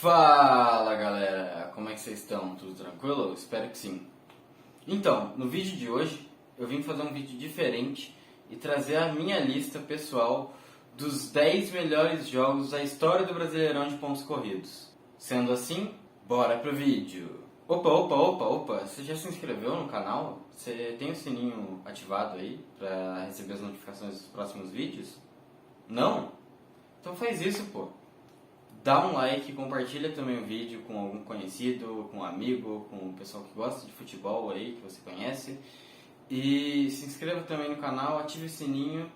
Fala galera, como é que vocês estão? Tudo tranquilo? Espero que sim. Então, no vídeo de hoje eu vim fazer um vídeo diferente e trazer a minha lista pessoal dos 10 melhores jogos da história do Brasileirão de pontos corridos. Sendo assim, bora pro vídeo! Opa, você já se inscreveu no canal? Você tem o sininho ativado aí para receber as notificações dos próximos vídeos? Não? Então faz isso, pô! Dá um like, compartilha também o vídeo com algum conhecido, com um amigo, com o pessoal que gosta de futebol aí, que você conhece. E se inscreva também no canal, ative o sininho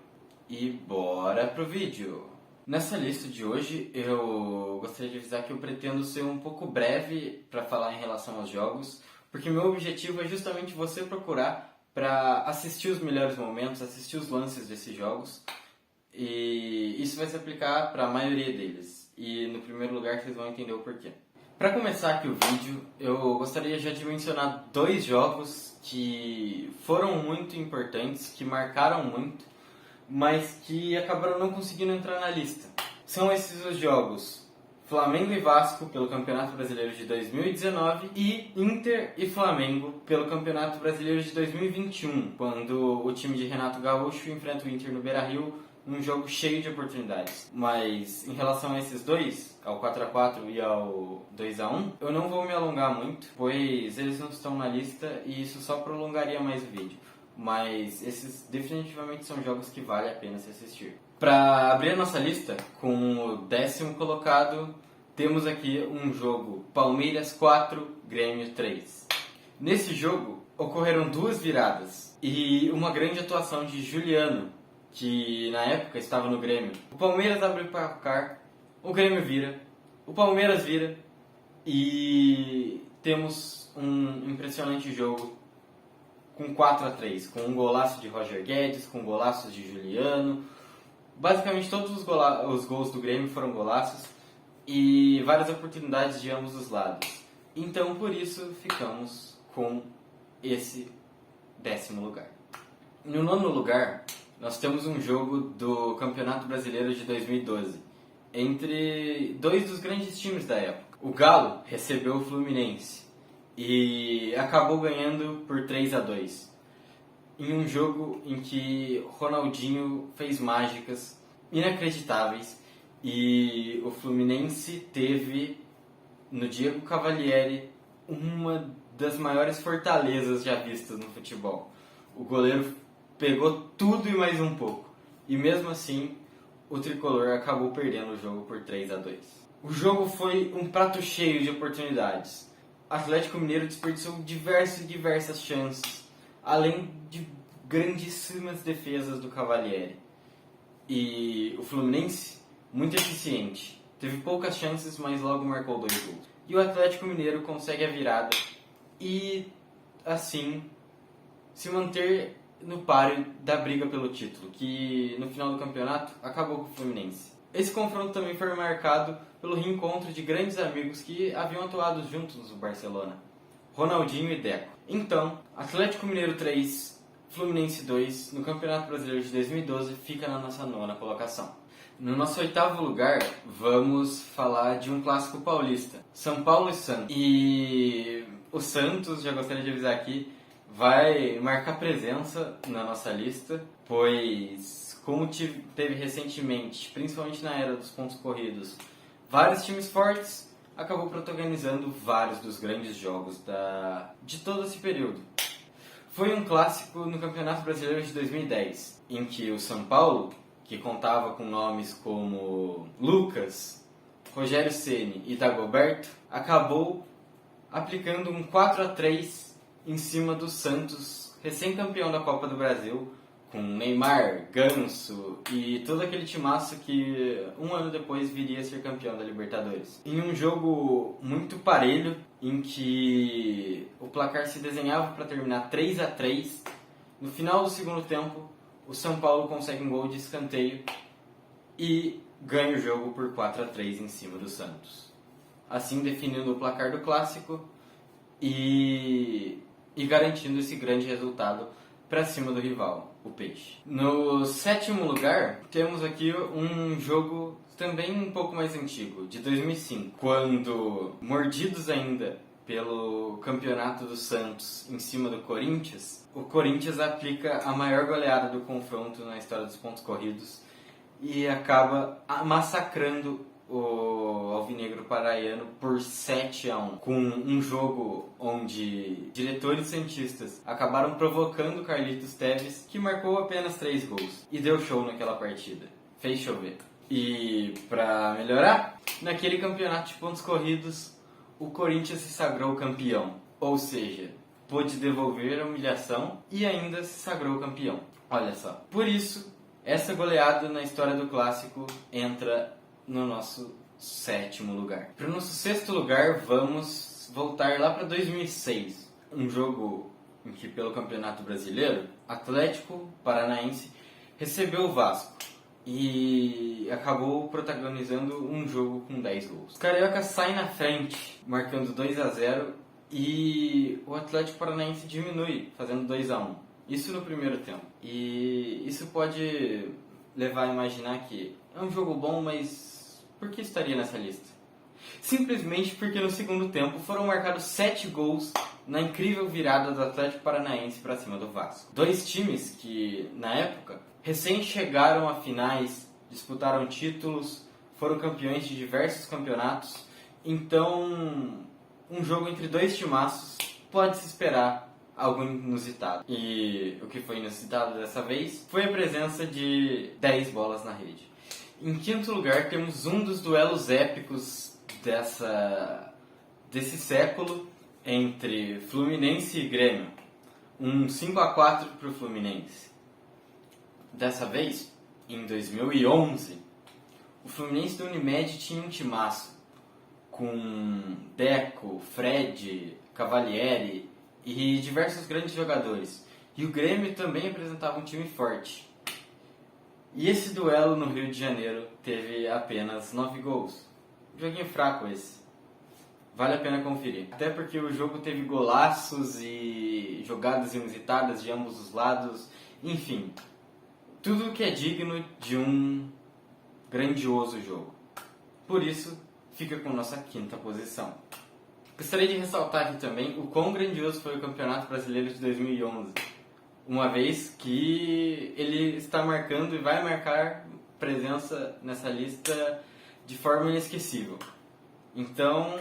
e bora pro vídeo! Nessa lista de hoje eu gostaria de avisar que eu pretendo ser um pouco breve para falar em relação aos jogos, porque meu objetivo é justamente você procurar para assistir os melhores momentos, assistir os lances desses jogos, e isso vai se aplicar para a maioria deles. E no primeiro lugar vocês vão entender o porquê. Para começar aqui o vídeo, eu gostaria já de mencionar dois jogos que foram muito importantes, que marcaram muito, mas que acabaram não conseguindo entrar na lista. São esses os jogos Flamengo e Vasco pelo Campeonato Brasileiro de 2019 e Inter e Flamengo pelo Campeonato Brasileiro de 2021, quando o time de Renato Gaúcho enfrenta o Inter no Beira-Rio, um jogo cheio de oportunidades. Mas em relação a esses dois, ao 4x4 e ao 2x1, eu não vou me alongar muito, pois eles não estão na lista e isso só prolongaria mais o vídeo. Mas esses definitivamente são jogos que vale a pena se assistir. Para abrir a nossa lista, com o 10º colocado, temos aqui um jogo Palmeiras 4, Grêmio 3. Nesse jogo ocorreram duas viradas e uma grande atuação de Juliano, que na época estava no Grêmio. O Palmeiras abre o placar, o Grêmio vira, o Palmeiras vira e temos um impressionante jogo com 4x3, com um golaço de Roger Guedes, com golaços de Juliano. Basicamente todos os gols do Grêmio foram golaços e várias oportunidades de ambos os lados. Então por isso ficamos com esse 10º lugar. No 9º lugar, nós temos um jogo do Campeonato Brasileiro de 2012 entre dois dos grandes times da época. O Galo recebeu o Fluminense e acabou ganhando por 3x2 em um jogo em que Ronaldinho fez mágicas inacreditáveis e o Fluminense teve no Diego Cavalieri uma das maiores fortalezas já vistas no futebol. O goleiro pegou tudo e mais um pouco. E mesmo assim, o tricolor acabou perdendo o jogo por 3x2. O jogo foi um prato cheio de oportunidades. O Atlético Mineiro desperdiçou diversas chances, além de grandíssimas defesas do Cavalieri. E o Fluminense, muito eficiente. Teve poucas chances, mas logo marcou 2 gols. E o Atlético Mineiro consegue a virada e, assim, se manter no páreo da briga pelo título, que no final do campeonato acabou com o Fluminense. Esse confronto também foi marcado pelo reencontro de grandes amigos que haviam atuado juntos no Barcelona, Ronaldinho e Deco. Então, Atlético Mineiro 3, Fluminense 2, no Campeonato Brasileiro de 2012, fica na nossa 9ª colocação. No nosso 8º lugar, vamos falar de um clássico paulista, São Paulo e Santos. E o Santos, já gostaria de avisar aqui, vai marcar presença na nossa lista, pois, como teve recentemente, principalmente na era dos pontos corridos, vários times fortes, acabou protagonizando vários dos grandes jogos de todo esse período. Foi um clássico no Campeonato Brasileiro de 2010, em que o São Paulo, que contava com nomes como Lucas, Rogério Ceni e Dagoberto, acabou aplicando um 4x3 em cima do Santos, recém-campeão da Copa do Brasil, com Neymar, Ganso e todo aquele timaço que um ano depois viria a ser campeão da Libertadores. Em um jogo muito parelho, em que o placar se desenhava para terminar 3x3, no final do segundo tempo, o São Paulo consegue um gol de escanteio e ganha o jogo por 4x3 em cima do Santos. Assim definindo o placar do clássico e garantindo esse grande resultado para cima do rival, o Peixe. No 7º lugar, temos aqui um jogo também um pouco mais antigo, de 2005, quando, mordidos ainda pelo campeonato do Santos em cima do Corinthians, o Corinthians aplica a maior goleada do confronto na história dos pontos corridos e acaba massacrando o alvinegro paraiano por 7-1, com um jogo onde diretores santistas acabaram provocando Carlitos Tevez, que marcou apenas 3 gols e deu show naquela partida, fez chover. E para melhorar, naquele campeonato de pontos corridos, o Corinthians se sagrou campeão, ou seja, pôde devolver a humilhação e ainda se sagrou campeão. Olha só, por isso, essa goleada na história do clássico entra no nosso 7º lugar. Para o nosso 6º lugar, vamos voltar lá para 2006. Um jogo em que, pelo Campeonato Brasileiro, Atlético Paranaense recebeu o Vasco e acabou protagonizando um jogo com 10 gols. O Carioca sai na frente, marcando 2-0, e o Atlético Paranaense diminui, fazendo 2-1. Isso no primeiro tempo. E isso pode levar a imaginar que é um jogo bom, mas por que estaria nessa lista? Simplesmente porque no segundo tempo foram marcados 7 gols na incrível virada do Atlético Paranaense para cima do Vasco. 2 times que, na época, recém chegaram a finais, disputaram títulos, foram campeões de diversos campeonatos. Então, um jogo entre 2 timaços pode-se esperar algo inusitado. E o que foi inusitado dessa vez foi a presença de 10 bolas na rede. Em 5º lugar, temos um dos duelos épicos desse século entre Fluminense e Grêmio. Um 5-4 para o Fluminense. Dessa vez, em 2011, o Fluminense do Unimed tinha um timaço com Deco, Fred, Cavalieri e diversos grandes jogadores. E o Grêmio também apresentava um time forte. E esse duelo no Rio de Janeiro teve apenas 9 gols. Joguinho fraco esse. Vale a pena conferir. Até porque o jogo teve golaços e jogadas inusitadas de ambos os lados. Enfim, tudo que é digno de um grandioso jogo. Por isso, fica com nossa 5ª posição. Gostaria de ressaltar aqui também o quão grandioso foi o Campeonato Brasileiro de 2011. Uma vez que ele está marcando e vai marcar presença nessa lista de forma inesquecível. Então,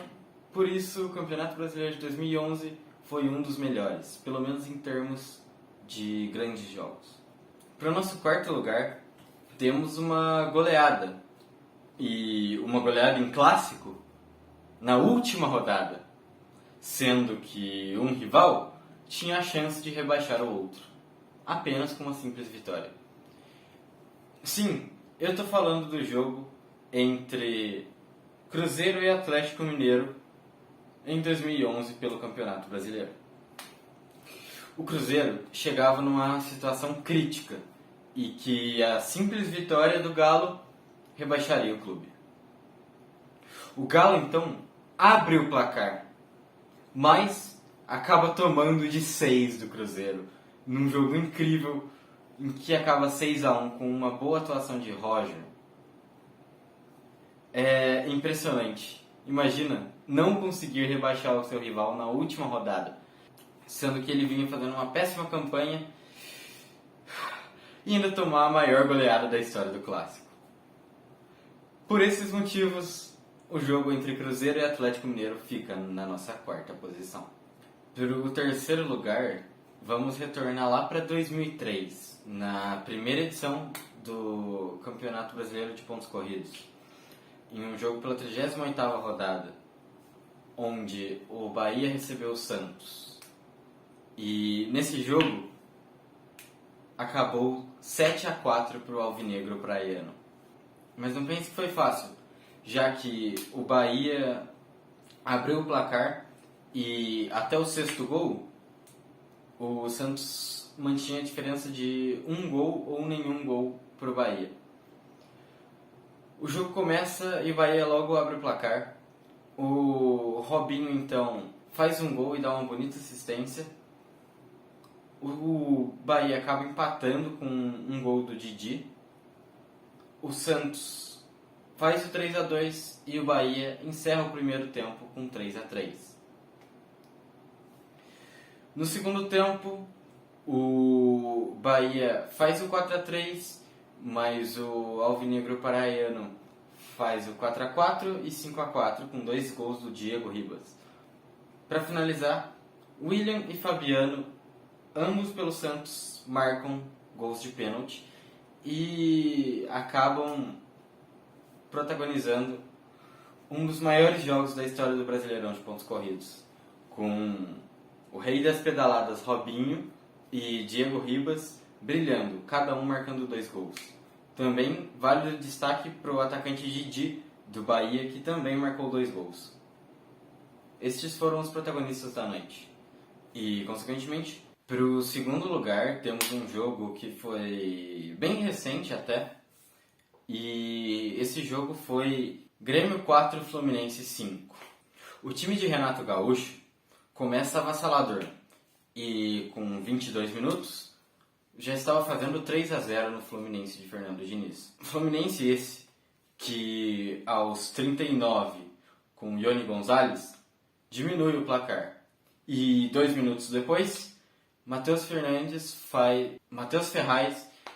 por isso, o Campeonato Brasileiro de 2011 foi um dos melhores, pelo menos em termos de grandes jogos. Para o nosso 4º lugar, temos uma goleada. E uma goleada em clássico na última rodada, sendo que um rival tinha a chance de rebaixar o outro, apenas com uma simples vitória. Sim, eu estou falando do jogo entre Cruzeiro e Atlético Mineiro em 2011 pelo Campeonato Brasileiro. O Cruzeiro chegava numa situação crítica e que a simples vitória do Galo rebaixaria o clube. O Galo, então, abre o placar, mas acaba tomando de 6 do Cruzeiro, num jogo incrível, em que acaba 6-1 com uma boa atuação de Roger. É impressionante. Imagina não conseguir rebaixar o seu rival na última rodada, sendo que ele vinha fazendo uma péssima campanha e ainda tomar a maior goleada da história do clássico. Por esses motivos, o jogo entre Cruzeiro e Atlético Mineiro fica na nossa 4ª posição. Para o 3º lugar, vamos retornar lá para 2003, na primeira edição do Campeonato Brasileiro de Pontos Corridos, em um jogo pela 38ª rodada, onde o Bahia recebeu o Santos. E nesse jogo, acabou 7-4 para o alvinegro praiano. Mas não pense que foi fácil, já que o Bahia abriu o placar e até o 6º gol, o Santos mantinha a diferença de 1 gol ou nenhum gol para o Bahia. O jogo começa e o Bahia logo abre o placar. O Robinho, então, faz um gol e dá uma bonita assistência. O Bahia acaba empatando com um gol do Didi. O Santos faz o 3-2 e o Bahia encerra o primeiro tempo com 3-3. No segundo tempo, o Bahia faz o 4-3, mas o Alvinegro Paraiano faz o 4-4 e 5-4 com 2 gols do Diego Ribas. Para finalizar, William e Fabiano, ambos pelo Santos, marcam gols de pênalti e acabam protagonizando um dos maiores jogos da história do Brasileirão de pontos corridos, com o rei das pedaladas Robinho e Diego Ribas brilhando, cada um marcando 2 gols. Também vale o destaque para o atacante Didi, do Bahia, que também marcou 2 gols. Estes foram os protagonistas da noite. E, consequentemente, para o segundo lugar, temos um jogo que foi bem recente até. E esse jogo foi Grêmio 4, Fluminense 5. O time de Renato Gaúcho começa avassalador. E com 22 minutos, já estava fazendo 3-0 no Fluminense de Fernando Diniz. Fluminense esse que aos 39, com Ione Gonzalez, diminui o placar. E 2 minutos depois, Matheus Ferraz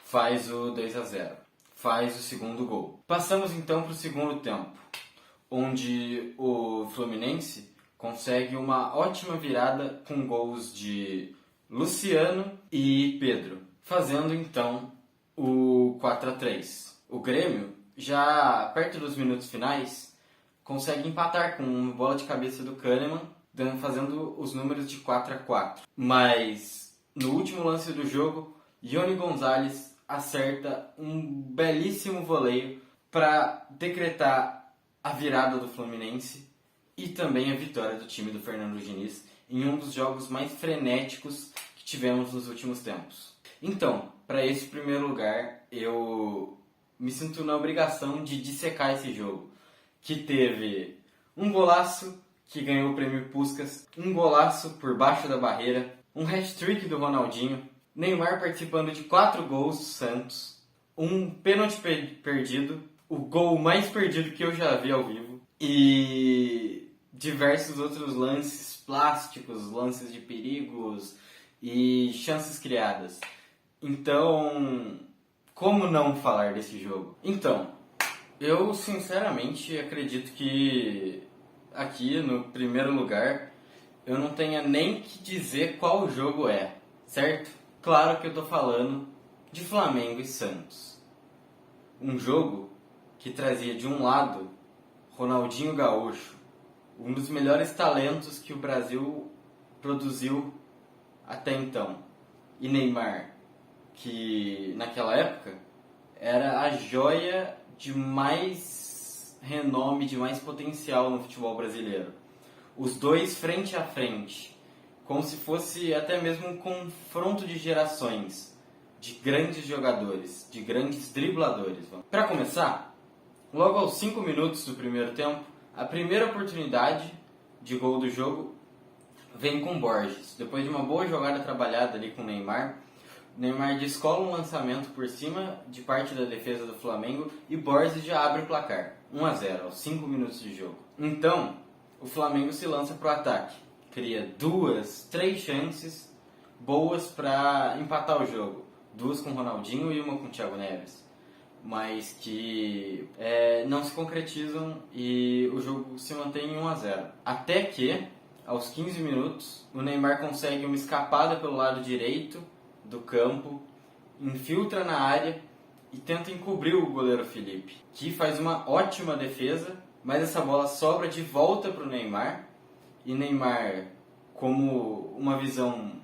faz o 2-0. Faz o segundo gol. Passamos então para o segundo tempo, onde o Fluminense consegue uma ótima virada com gols de Luciano e Pedro, fazendo então o 4-3. O Grêmio, já perto dos minutos finais, consegue empatar com uma bola de cabeça do Kahneman, fazendo os números de 4-4. Mas no último lance do jogo, Ione Gonzalez acerta um belíssimo voleio para decretar a virada do Fluminense e também a vitória do time do Fernando Diniz em um dos jogos mais frenéticos que tivemos nos últimos tempos. Então, para esse primeiro lugar, eu me sinto na obrigação de dissecar esse jogo, que teve um golaço que ganhou o prêmio Puskás, um golaço por baixo da barreira, um hat-trick do Ronaldinho, Neymar participando de 4 gols do Santos, um pênalti perdido, o gol mais perdido que eu já vi ao vivo, e diversos outros lances plásticos, lances de perigos e chances criadas. Então, como não falar desse jogo? Então, eu sinceramente acredito que aqui no primeiro lugar eu não tenha nem que dizer qual jogo é, certo? Claro que eu tô falando de Flamengo e Santos. Um jogo que trazia de um lado Ronaldinho Gaúcho, um dos melhores talentos que o Brasil produziu até então, e Neymar, que naquela época era a joia de mais renome, de mais potencial no futebol brasileiro. Os dois frente a frente, como se fosse até mesmo um confronto de gerações, de grandes jogadores, de grandes dribladores. Para começar, logo aos 5 minutos do primeiro tempo, a primeira oportunidade de gol do jogo vem com Borges. Depois de uma boa jogada trabalhada ali com o Neymar descola um lançamento por cima de parte da defesa do Flamengo e Borges já abre o placar, 1-0 aos 5 minutos de jogo. Então, o Flamengo se lança para o ataque, cria 2, 3 chances boas para empatar o jogo, 2 com o Ronaldinho e uma com o Thiago Neves, mas que não se concretizam e o jogo se mantém em 1-0. Até que, aos 15 minutos, o Neymar consegue uma escapada pelo lado direito do campo, infiltra na área e tenta encobrir o goleiro Felipe, que faz uma ótima defesa, mas essa bola sobra de volta para o Neymar, e Neymar, como uma visão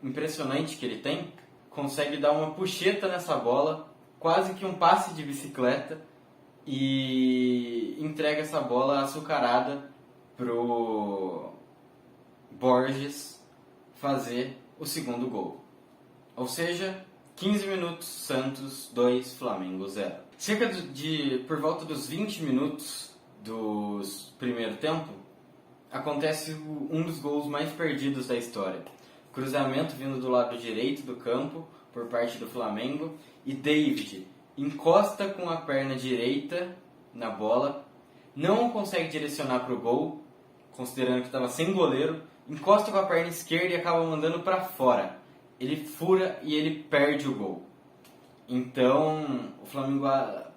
impressionante que ele tem, consegue dar uma puxeta nessa bola, quase que um passe de bicicleta, e entrega essa bola açucarada pro Borges fazer o segundo gol. Ou seja, 15 minutos, Santos 2, Flamengo 0. Por volta dos 20 minutos do primeiro tempo, acontece um dos gols mais perdidos da história. Cruzamento vindo do lado direito do campo, por parte do Flamengo, e David encosta com a perna direita na bola, não consegue direcionar para o gol, considerando que estava sem goleiro, encosta com a perna esquerda e acaba mandando para fora. Ele fura e ele perde o gol. Então, o Flamengo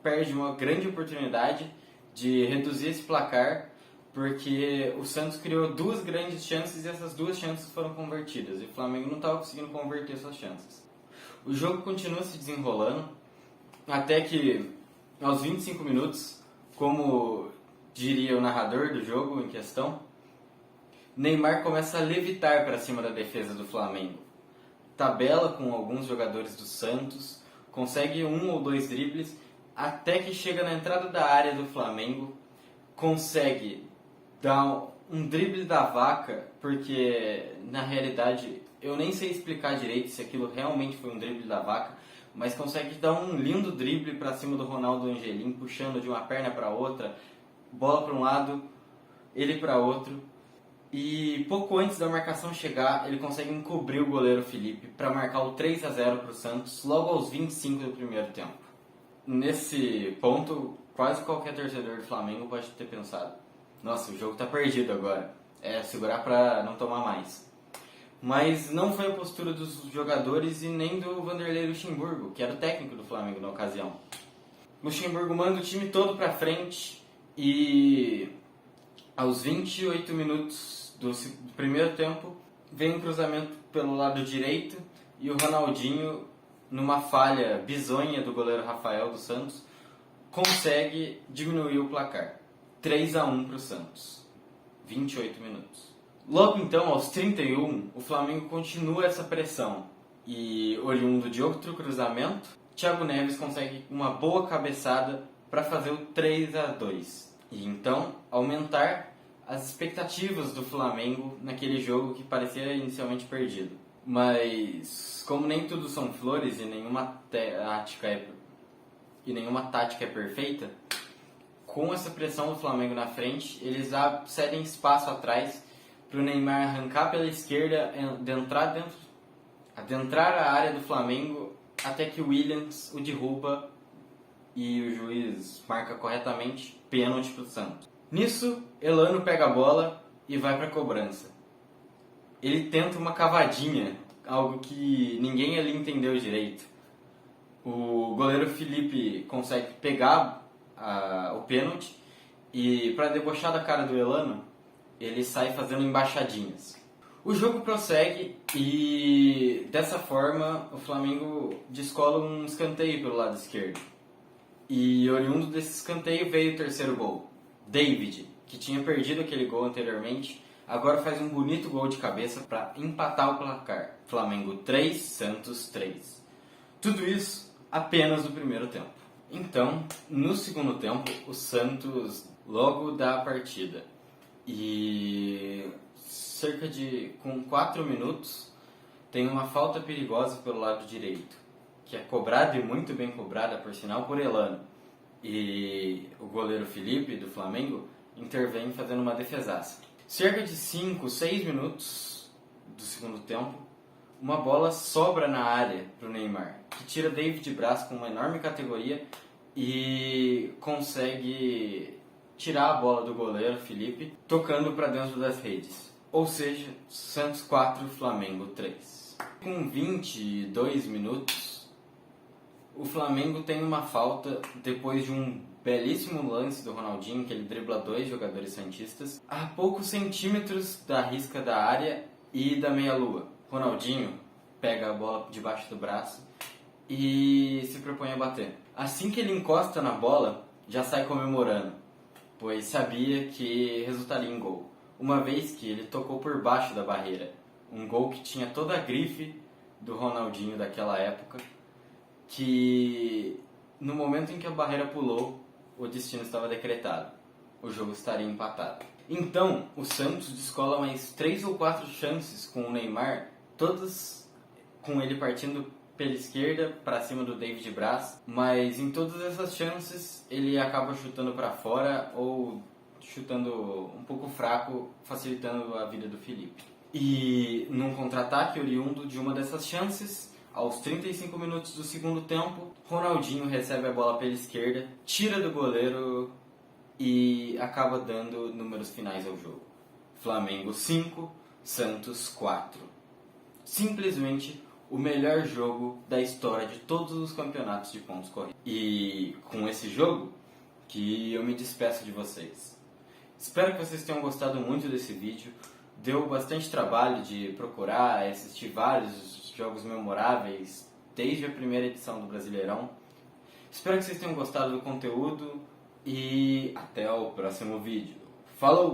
perde uma grande oportunidade de reduzir esse placar, porque o Santos criou duas grandes chances e essas duas chances foram convertidas. E o Flamengo não estava conseguindo converter essas chances. O jogo continua se desenrolando, até que, aos 25 minutos, como diria o narrador do jogo em questão, Neymar começa a levitar para cima da defesa do Flamengo. Tabela com alguns jogadores do Santos, consegue um ou dois dribles, até que chega na entrada da área do Flamengo, consegue dar um drible da vaca, porque na realidade eu nem sei explicar direito se aquilo realmente foi um drible da vaca, mas consegue dar um lindo drible para cima do Ronaldo Angelim, puxando de uma perna para outra, bola para um lado, ele para outro. E pouco antes da marcação chegar, ele consegue encobrir o goleiro Felipe para marcar o 3-0 para o Santos logo aos 25 do primeiro tempo. Nesse ponto, quase qualquer torcedor do Flamengo pode ter pensado: nossa, o jogo está perdido agora, é segurar para não tomar mais. Mas não foi a postura dos jogadores e nem do Vanderlei Luxemburgo, que era o técnico do Flamengo na ocasião. Luxemburgo manda o time todo para frente e aos 28 minutos do primeiro tempo, vem um cruzamento pelo lado direito e o Ronaldinho, numa falha bizonha do goleiro Rafael dos Santos, consegue diminuir o placar. 3-1 para o Santos. 28 minutos. Logo então, aos 31, o Flamengo continua essa pressão e, oriundo de outro cruzamento, Thiago Neves consegue uma boa cabeçada para fazer o 3-2. E então aumentar as expectativas do Flamengo naquele jogo que parecia inicialmente perdido. Mas como nem tudo são flores e nenhuma tática é perfeita, com essa pressão do Flamengo na frente, eles cedem espaço atrás para o Neymar arrancar pela esquerda, adentrar a área do Flamengo até que o Williams o derruba e o juiz marca corretamente pênalti para o Santos. Nisso, Elano pega a bola e vai para a cobrança. Ele tenta uma cavadinha, algo que ninguém ali entendeu direito. O goleiro Felipe consegue pegar o pênalti e, para debochar da cara do Elano, ele sai fazendo embaixadinhas. O jogo prossegue e, dessa forma, o Flamengo descola um escanteio pelo lado esquerdo. E, oriundo desse escanteio, veio o terceiro gol. David, que tinha perdido aquele gol anteriormente, agora faz um bonito gol de cabeça para empatar o placar. Flamengo 3, Santos 3. Tudo isso apenas no primeiro tempo. Então, no segundo tempo, o Santos logo dá a partida. E com 4 minutos, tem uma falta perigosa pelo lado direito, que é cobrada e muito bem cobrada, por sinal, por Elano. E o goleiro Felipe, do Flamengo, intervém fazendo uma defesaça. Cerca de 5, 6 minutos do segundo tempo, uma bola sobra na área para o Neymar, que tira David Braz com uma enorme categoria e consegue tirar a bola do goleiro Felipe, tocando para dentro das redes. Ou seja, Santos 4, Flamengo 3. Com 22 minutos, o Flamengo tem uma falta depois de um belíssimo lance do Ronaldinho, que ele dribla 2 jogadores santistas, a poucos centímetros da risca da área e da meia-lua. Ronaldinho pega a bola debaixo do braço e se propõe a bater. Assim que ele encosta na bola, já sai comemorando, pois sabia que resultaria em gol, uma vez que ele tocou por baixo da barreira. Um gol que tinha toda a grife do Ronaldinho daquela época, que no momento em que a barreira pulou, o destino estava decretado. O jogo estaria empatado. Então, o Santos descola mais 3 ou 4 chances com o Neymar, todas com ele partindo pela esquerda para cima do David Braz, mas em todas essas chances ele acaba chutando para fora ou chutando um pouco fraco, facilitando a vida do Felipe. E num contra-ataque oriundo de uma dessas chances, aos 35 minutos do segundo tempo, Ronaldinho recebe a bola pela esquerda, tira do goleiro e acaba dando números finais ao jogo. Flamengo 5, Santos 4. Simplesmente o melhor jogo da história de todos os campeonatos de pontos corridos. E com esse jogo que eu me despeço de vocês. Espero que vocês tenham gostado muito desse vídeo. Deu bastante trabalho de procurar e assistir vários jogos memoráveis desde a primeira edição do Brasileirão. Espero que vocês tenham gostado do conteúdo e até o próximo vídeo. Falou!